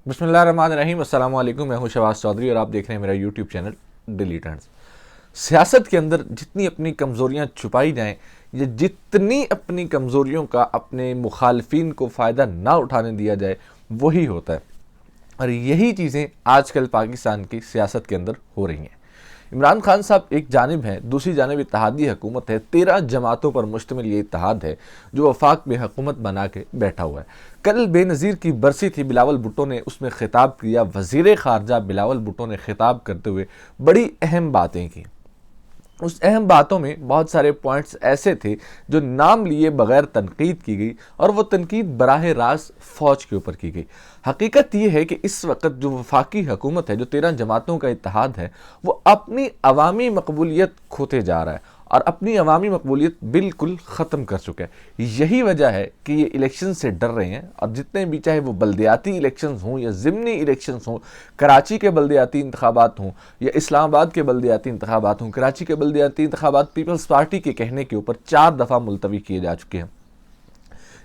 बिस्मिल्लाहिर्रहमानिर्रहीम। अस्सलाम वालेकुम। मैं हूं शहबाज चौधरी और आप देख रहे हैं मेरा यूट्यूब चैनल डेली टर्न्स। सियासत के अंदर जितनी अपनी कमज़ोरियां छुपाई जाएं या जितनी अपनी कमज़ोरियों का अपने मुखालफिन को फ़ायदा ना उठाने दिया जाए वही होता है। और यही चीज़ें आजकल पाकिस्तान की सियासत के अंदर हो रही हैं। इमरान खान साहब एक जानिब हैं, दूसरी जानिब इत्तेहादी हुकूमत है। 13 जमातों पर मुश्तमिल ये इत्तेहाद है जो वफाक में हुकूमत बना के बैठा हुआ है। कल बेनज़ीर की बरसी थी, बिलावल भुट्टो ने उसमें खिताब किया। वज़ीर ख़ारजा बिलावल भुट्टो ने खिताब करते हुए बड़ी अहम बातें की। उस अहम बातों में बहुत सारे पॉइंट्स ऐसे थे जो नाम लिए बगैर तनकीद की गई और वो तनकीद बराह रास्त फ़ौज के ऊपर की गई। हकीकत ये है कि इस वक्त जो वफाकी हुकूमत है, जो 13 जमातों का इत्तेहाद है, वो अपनी अवामी मकबूलियत खोते जा रहा है और अपनी अवामी मकबूलियत बिल्कुल ख़त्म कर चुका है। यही वजह है कि ये इलेक्शन से डर रहे हैं और जितने भी, चाहे वो बल्दियाती इलेक्शन हों या ज़िमनी इलेक्शन हों, कराची के बल्दियाती इंतखाबात हों या इस्लामाबाद के बल्दियाती इंतखाबात हों। कराची के बल्दियाती इंतखाबात पीपल्स पार्टी के कहने के ऊपर 4 दफ़ा मुलतवी किए जा चुके हैं।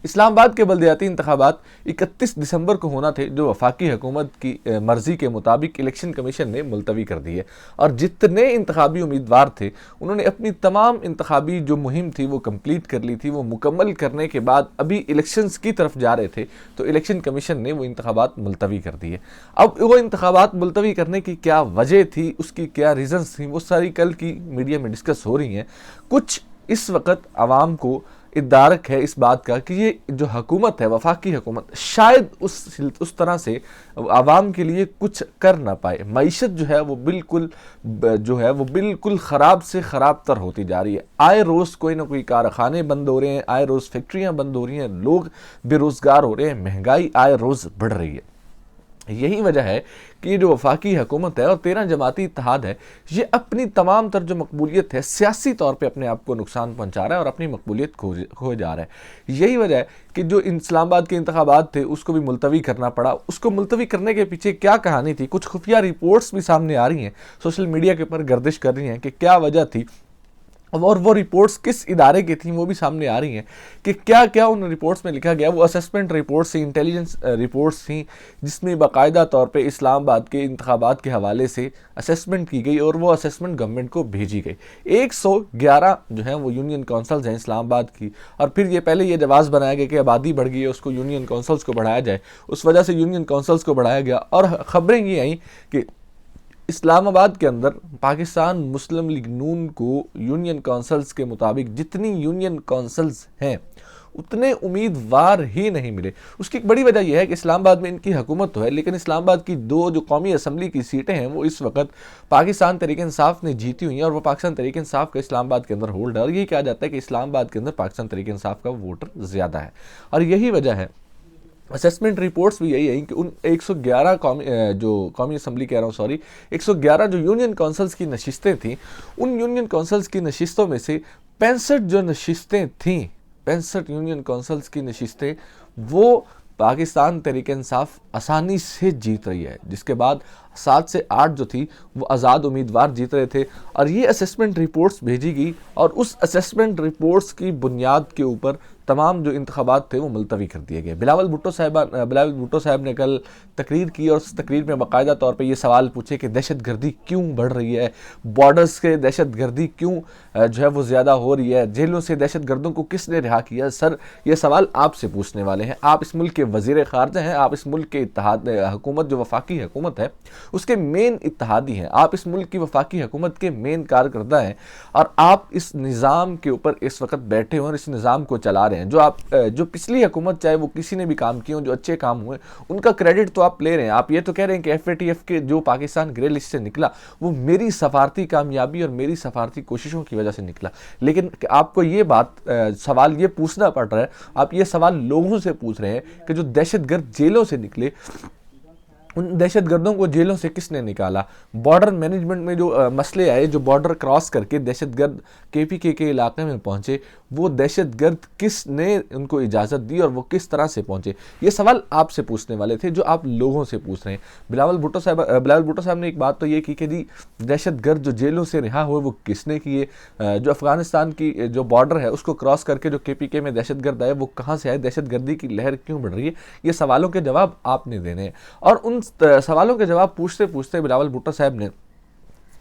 इस्लामाबाद के बल्दियाती इंतखाबात 31 दिसंबर को होना थे, जो वफाकी हुकूमत की मर्ज़ी के मुताबिक इलेक्शन कमीशन ने मुलतवी कर दी है। और जितने इंतखाबी उम्मीदवार थे उन्होंने अपनी तमाम इंतखाबी जो मुहिम थी वो कंप्लीट कर ली थी। वो मुकम्मल करने के बाद अभी इलेक्शंस की तरफ जा रहे थे तो इलेक्शन कमीशन ने वो इंतखाबात मुलतवी कर दिए। अब वो इंतखाबात मुलतवी करने की क्या वजह थी, उसकी क्या रीज़न्स थी, वो सारी कल की मीडिया में डिस्कस हो रही हैं। कुछ इस वक्त आवाम को इदारक है इस बात का कि ये जो हुकूमत है, वफाकी हुकूमत, शायद उस तरह से आवाम के लिए कुछ कर ना पाए। मईशत जो है वो बिल्कुल ख़राब से ख़राब तर होती जा रही है। आए रोज़ कोई ना कोई कारखाने बंद हो रहे हैं, आए रोज़ फैक्ट्रियाँ बंद हो रही हैं, लोग बेरोज़गार हो रहे हैं, महंगाई आए रोज़ बढ़ रही है। यही वजह है कि ये जो वफाकी हुकूमत है और 13 जमाती इत्तेहाद है, ये अपनी तमाम तर जो मकबूलियत है सियासी तौर पे अपने आप को नुकसान पहुंचा रहा है और अपनी मकबूलियत खो जा रहा है। यही वजह है कि जो इस्लामाबाद के इंतखाबात थे उसको भी मुलतवी करना पड़ा। उसको मुलतवी करने के पीछे क्या कहानी थी, कुछ खुफिया रिपोर्ट्स भी सामने आ रही हैं, सोशल मीडिया के ऊपर गर्दिश कर रही हैं कि क्या वजह थी और वो रिपोर्ट्स किस इदारे की थी वो भी सामने आ रही हैं कि क्या क्या उन रिपोर्ट्स में लिखा गया। वो असेसमेंट रिपोर्ट्स थी, इंटेलिजेंस रिपोर्ट्स थी, जिसमें बाकायदा तौर पे इस्लामाबाद के इंतखाबात के हवाले से असेसमेंट की गई और वो असेसमेंट गवर्नमेंट को भेजी गई। 111 जो है वो यूनियन काउंसिल्स हैं इस्लामाबाद की, और फिर ये पहले ये जवाज़ बनाया गया कि आबादी बढ़ गई है, उसको यूनियन काउंसिल्स को बढ़ाया जाए। उस वजह से यूनियन काउंसिल्स को बढ़ाया गया और ख़बरें ये आई कि इस्लामाबाद के अंदर पाकिस्तान मुस्लिम लीग नून को यूनियन काउंसिल्स के मुताबिक जितनी यूनियन काउंसिल्स हैं उतने उम्मीदवार ही नहीं मिले। उसकी एक बड़ी वजह यह है कि इस्लामाबाद में इनकी हुकूमत तो है, लेकिन इस्लामाबाद की 2 जो कौमी असम्बली की सीटें हैं वो इस वक्त पाकिस्तान तहरीक इंसाफ ने जीती हुई हैं और वो पाकिस्तान तहरीक इंसाफ का इस्लामाबाद के अंदर होल्ड है। और ये कहा जाता है कि इस्लामाबाद के अंदर पाकिस्तान तहरीक इंसाफ का वोटर ज़्यादा है। और यही वजह है, असेसमेंट रिपोर्ट्स भी यही है कि उन 111 कौमी असम्बली कह रहा हूँ, सॉरी, 111 जो यूनियन काउंसिल्स की नशिस्तें थीं, उन यूनियन काउंसिल्स की नशिस्तों में से 65 जो नशिस्तें थीं, 65 यूनियन काउंसिल्स की नशिस्तें वो पाकिस्तान तहरीक इंसाफ आसानी से जीत रही है, जिसके बाद 7 से 8 जो थी वो आज़ाद उम्मीदवार जीत रहे थे। और ये असेसमेंट रिपोर्ट्स भेजी गई और उस असेसमेंट रिपोर्ट्स की बुनियाद के ऊपर तमाम जो इंतखाबात थे वो मुलतवी कर दिए गए। बिलावल भुट्टो साहब ने कल तकरीर की और उस तकरीर में बाकायदा तौर पे ये सवाल पूछे कि दहशत गर्दी क्यों बढ़ रही है, बॉर्डर्स के दहशत गर्दी क्यों जो है वो ज़्यादा हो रही है, जेलों से दहशत गर्दों को किसने रिहा किया। सर, ये सवाल आपसे पूछने वाले हैं, आप इस मुल्क के वज़ीर ख़ारजा हैं, आप इस मुल्क के इत्तेहाद हुकूमत जो वफाकी हुकूमत है उसके मेन इत्तेहादी हैं, आप इस मुल्क की वफाकी हुकूमत के मेन कारकर्दा हैं और आप इस निज़ाम के ऊपर इस वक्त बैठे हुए और इस निज़ाम को चला रहे हैं। जो पिछली हुकूमत, चाहे वो किसी ने भी काम किए हों, जो अच्छे काम हुए उनका क्रेडिट तो आप ले रहे हैं। आप ये तो कह रहे हैं कि FATF के जो पाकिस्तान ग्रे लिस्ट से निकला वो मेरी सफारती कामयाबी और मेरी सफारती कोशिशों की वजह से निकला। लेकिन आपको ये सवाल ये पूछना पड़ रहा है, आप ये सवाल लोगों से पूछ रहे हैं कि जो दहशतगर्द जेलों से निकले उन दहशतगर्दों को जेलों से किसने निकाला, बॉर्डर मैनेजमेंट में जो मसले आए, जो बॉर्डर क्रॉस करके दहशतगर्द केपीके के इलाके में पहुंचे, वो दहशतगर्द किसने उनको इजाज़त दी और वो किस तरह से पहुंचे, ये सवाल आपसे पूछने वाले थे जो आप लोगों से पूछ रहे हैं। बिलावल भुट्टो साहब ने एक बात तो ये की कि जी दहशतगर्द जो जेलों से रिहा हुए वो किसने किए, जो अफगानिस्तान की जो बॉर्डर है उसको क्रॉस करके जो केपीके में दहशतगर्द आए वो कहाँ से आए, दहशतगर्दी की लहर क्यों बढ़ रही है, ये सवालों के जवाब आपने देने हैं। और उन सवालों के जवाब पूछते पूछते बिलावल भुट्टो साहब ने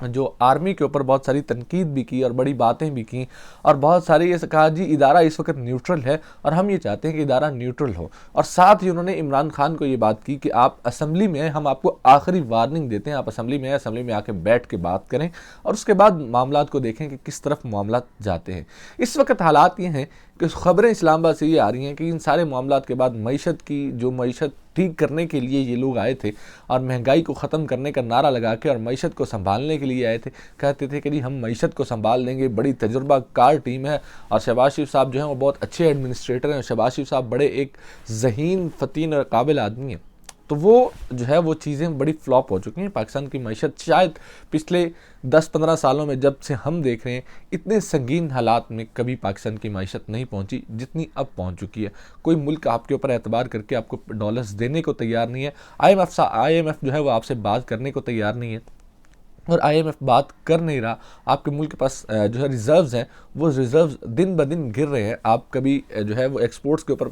जो आर्मी के ऊपर बहुत सारी तनकीद भी की और बड़ी बातें भी की, और बहुत सारी ये कहा जी इदारा इस वक्त न्यूट्रल है और हम ये चाहते हैं कि इदारा न्यूट्रल हो। और साथ ही उन्होंने इमरान खान को ये बात की कि आप असेंबली में, हम आपको आखिरी वार्निंग देते हैं, आप असेंबली में आके बैठ के बात करें और उसके बाद मामलात को देखें कि किस तरफ मामलात जाते हैं। इस वक्त हालात ये हैं कि खबरें इस्लामाबाद से ये आ रही हैं कि इन सारे मामलात के बाद मईशत ठीक करने के लिए ये लोग आए थे और महंगाई को ख़त्म करने का नारा लगा के और मईशत को संभालने के लिए आए थे, कहते थे कि जी हम मईशत को संभाल लेंगे, बड़ी तजुर्बाकार टीम है और शहबाज शरीफ साहब जो हैं वो बहुत अच्छे एडमिनिस्ट्रेटर हैं, शहबाज शरीफ साहब बड़े एक ज़हीन फतीन और काबिल आदमी हैं। तो वो जो है वो चीज़ें बड़ी फ्लॉप हो चुकी हैं। पाकिस्तान की मईशत शायद पिछले 10-15 सालों में जब से हम देख रहे हैं, इतने संगीन हालात में कभी पाकिस्तान की मईशत नहीं पहुंची जितनी अब पहुंच चुकी है। कोई मुल्क आपके ऊपर एतबार करके आपको डॉलर्स देने को तैयार नहीं है। IMF जो है वो आपसे बात करने को तैयार नहीं है और IMF बात कर नहीं रहा। आपके मुल्क के पास जो है रिजर्व्स हैं, वो रिजर्व्स दिन ब दिन गिर रहे हैं। आप कभी जो है वो एक्सपोर्ट्स के ऊपर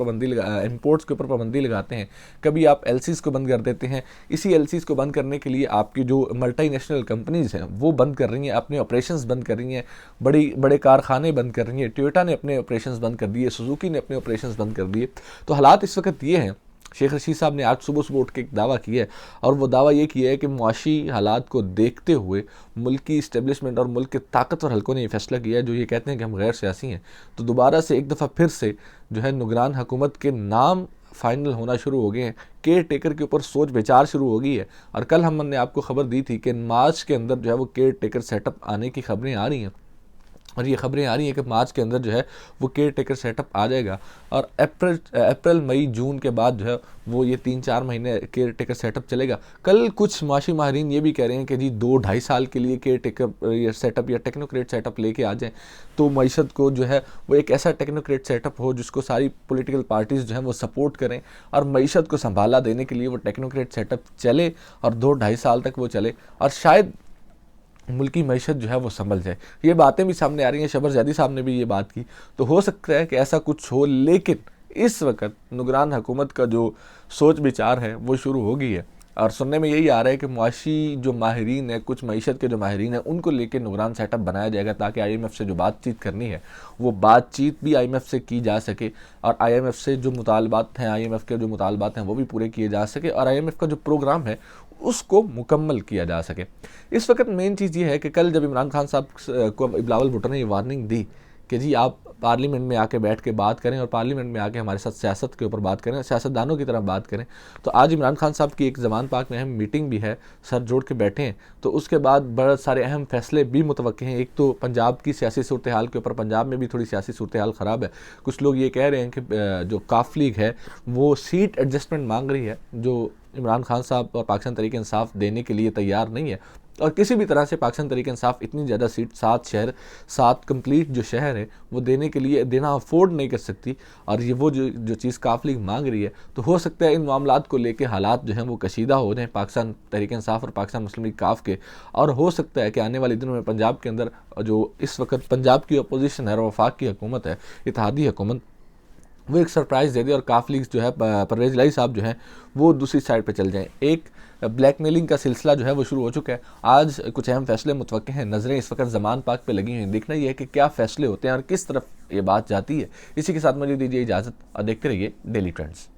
इंपोर्ट्स के ऊपर पाबंदी लगाते हैं, कभी आप LCs को बंद कर देते हैं। इसी LCs को बंद करने के लिए आपकी जो मल्टीनेशनल कंपनीज हैं वो बंद कर रही हैं, अपने ऑपरेशंस बंद कर रही हैं, बड़े कारखाने बंद कर रही हैं। टोयोटा ने अपने ऑपरेशंस बंद कर दिए, सुजुकी ने अपने ऑपरेशंस बंद कर दिए। तो हालात इस वक्त ये हैं। शेख रशीद साहब ने आज सुबह उठ के एक दावा किया है और वो दावा ये किया है कि मुआशी हालात को देखते हुए मुल्क की इस्टेब्लिशमेंट और मुल्क के ताकतवर हलकों ने ये फैसला किया है, जो ये कहते हैं कि हम गैर सियासी हैं। तो दोबारा से एक दफ़ा फिर से जो है निगरान हुकूमत के नाम फाइनल होना शुरू हो गए हैं, केयर टेकर के ऊपर सोच विचार शुरू हो गई है। और कल हमने आपको खबर दी थी कि मार्च के अंदर जो है वो केयर टेकर सेटअप आने की खबरें आ रही हैं और ये खबरें आ रही हैं कि मार्च के अंदर जो है वो केयर टेकर सेटअप आ जाएगा और अप्रैल मई जून के बाद जो है वो ये 3-4 महीने केयर टेकर सेटअप चलेगा। कल कुछ माशी माहरीन ये भी कह रहे हैं कि जी 2-2.5 साल के लिए केयर टेकर सेटअप या टेक्नोक्रेट सेटअप लेके आ जाएं तो मईशत को जो है वो एक ऐसा टेक्नोक्रेट सेटअप हो जिसको सारी पॉलिटिकल पार्टीज़ जो हैं वो सपोर्ट करें और मईशत को संभाला देने के लिए वो टेक्नोक्रेट सेटअप चले और 2-2.5 साल तक वो चले और शायद मुल्की मईशत जो है वो संभल जाए। ये बातें भी सामने आ रही हैं, शबर ज़ैदी साहब ने भी ये बात की। तो हो सकता है कि ऐसा कुछ हो, लेकिन इस वक्त निगरान हुकूमत का जो सोच विचार है वो शुरू हो गई है और सुनने में यही आ रहा है कि मुआशी जो माहिरीन है, कुछ मईशत के जो माहिरीन हैं, उनको लेके निगरान सेटअप बनाया जाएगा ताकि IMF से जो बातचीत करनी है वो बातचीत भी IMF से की जा सके और IMF से जो मुतालबात हैं, IMF के जो मुतालबात हैं वो भी पूरे किए जा सके और IMF का जो प्रोग्राम है उसको मुकम्मल किया जा सके। इस वक्त मेन चीज़ ये है कि कल जब इमरान खान साहब को बिलावल भुट्टो ने ये वार्निंग दी कि जी आप पार्लियामेंट में आके बैठ के बात करें और पार्लियामेंट में आके हमारे साथ सियासत के ऊपर बात करें, सियासतदानों की तरह बात करें, तो आज इमरान खान साहब की एक ज़मान पाक में अहम मीटिंग भी है, सर जोड़ के बैठे हैं। तो उसके बाद बहुत सारे अहम फैसले भी मुतवक्के हैं। एक तो पंजाब की सियासी सूरत हाल के ऊपर, पंजाब में भी थोड़ी सियासी सूरत हाल ख़राब है। कुछ लोग ये कह रहे हैं कि जो काफ लीग है वो सीट एडजस्टमेंट मांग रही है, जो इमरान खान साहब और पाकिस्तान तहरीक इंसाफ देने के लिए तैयार नहीं है और किसी भी तरह से पाकिस्तान तहरीक इंसाफ इतनी ज़्यादा सीट 7 कंप्लीट जो शहर है वो देने के लिए देना अफोर्ड नहीं कर सकती और ये वो जो चीज़ काफ लीग मांग रही है। तो हो सकता है इन मामलात को लेके हालात जो हैं वो कशीदा हो जाएँ पाकिस्तान तहरीक इंसाफ और पाकिस्तान मुस्लिम लीग काफ के, और हो सकता है कि आने वाले दिनों में पंजाब के अंदर जो इस वक्त पंजाब की अपोजिशन है और वफाक की हुकूमत है, इत्तेहादी हुकूमत, वो एक सरप्राइज़ दे दे और काफ लीग जो है परवेज़ इलाही साहब जो हैं वो दूसरी साइड पे चल जाएं। एक ब्लैकमेलिंग का सिलसिला जो है वो शुरू हो चुका है। आज कुछ अहम फैसले मुतवक्के हैं, नज़रें इस वक्त ज़मान पाक पे लगी हुई हैं। देखना ये है कि क्या फ़ैसले होते हैं और किस तरफ ये बात जाती है। इसी के साथ मुझे दीजिए इजाज़त और देखते रहिए डेली ट्रेंड्स।